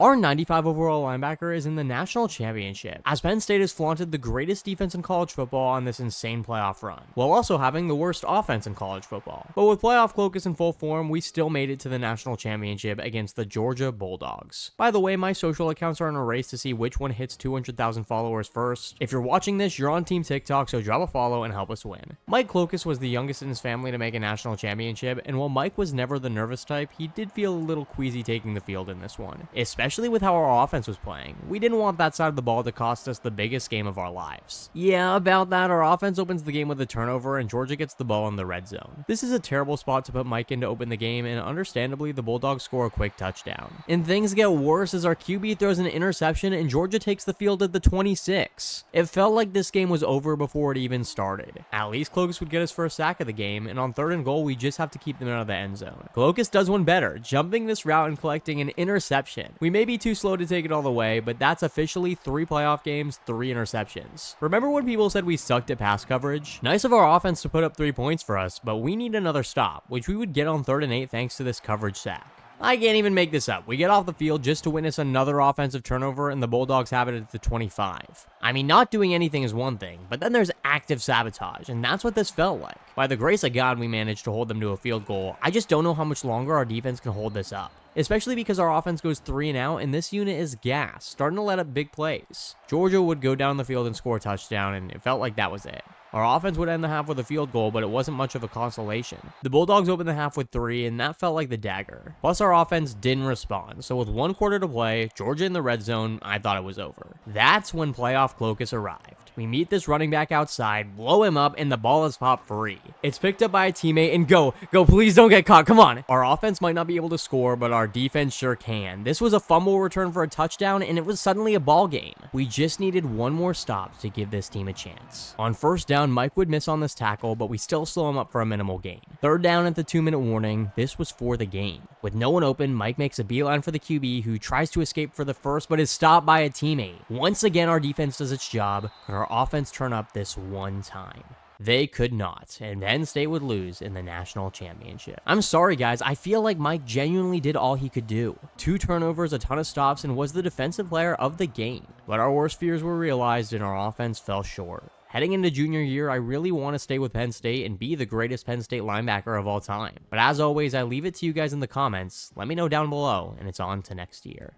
Our 95 overall linebacker is in the national championship, as Penn State has flaunted the greatest defense in college football on this insane playoff run, while also having the worst offense in college football. But with playoff Clokus in full form, we still made it to the national championship against the Georgia Bulldogs. By the way, my social accounts are in a race to see which one hits 200,000 followers first. If you're watching this, you're on Team TikTok, so drop a follow and help us win. Mike Clokus was the youngest in his family to make a national championship, and while Mike was never the nervous type, he did feel a little queasy taking the field in this one, especially with how our offense was playing. We didn't want that side of the ball to cost us the biggest game of our lives. Yeah, about that, our offense opens the game with a turnover and Georgia gets the ball in the red zone. This is a terrible spot to put Mike in to open the game, and understandably, the Bulldogs score a quick touchdown. And things get worse as our QB throws an interception and Georgia takes the field at the 26. It felt like this game was over before it even started. At least Clokus would get his first sack of the game, and on 3rd and goal, we just have to keep them out of the end zone. Clokus does one better, jumping this route and collecting an interception. We may be too slow to take it all the way, but that's officially 3 playoff games, 3 interceptions. Remember when people said we sucked at pass coverage? Nice of our offense to put up 3 points for us, but we need another stop, which we would get on 3rd and 8 thanks to this coverage sack. I can't even make this up. We get off the field just to witness another offensive turnover, and the Bulldogs have it at the 25. I mean, not doing anything is one thing, but then there's active sabotage, and that's what this felt like. By the grace of God, we managed to hold them to a field goal. I just don't know how much longer our defense can hold this up, especially because our offense goes 3 and out, and this unit is gas, starting to let up big plays. Georgia would go down the field and score a touchdown, and it felt like that was it. Our offense would end the half with a field goal, but it wasn't much of a consolation. The Bulldogs opened the half with 3, and that felt like the dagger. Plus, our offense didn't respond, so with 1 quarter to play, Georgia in the red zone, I thought it was over. That's when playoff Clokus arrived. We meet this running back outside, blow him up, and the ball is popped free. It's picked up by a teammate, and go, please don't get caught, come on. Our offense might not be able to score, but our defense sure can. This was a fumble return for a touchdown, and it was suddenly a ball game. We just needed one more stop to give this team a chance. On 1st down, Mike would miss on this tackle, but we still slow him up for a minimal gain. 3rd down at the 2-minute warning, this was for the game. With no one open, Mike makes a beeline for the QB, who tries to escape for the first, but is stopped by a teammate. Once again, our defense does its job, and our offense turn up this one time. They could not, and Penn State would lose in the national championship. I'm sorry, guys. I feel like Mike genuinely did all he could do. 2 turnovers, a ton of stops, and was the defensive player of the game. But our worst fears were realized, and our offense fell short. Heading into junior year, I really want to stay with Penn State and be the greatest Penn State linebacker of all time. But as always, I leave it to you guys in the comments. Let me know down below, and it's on to next year.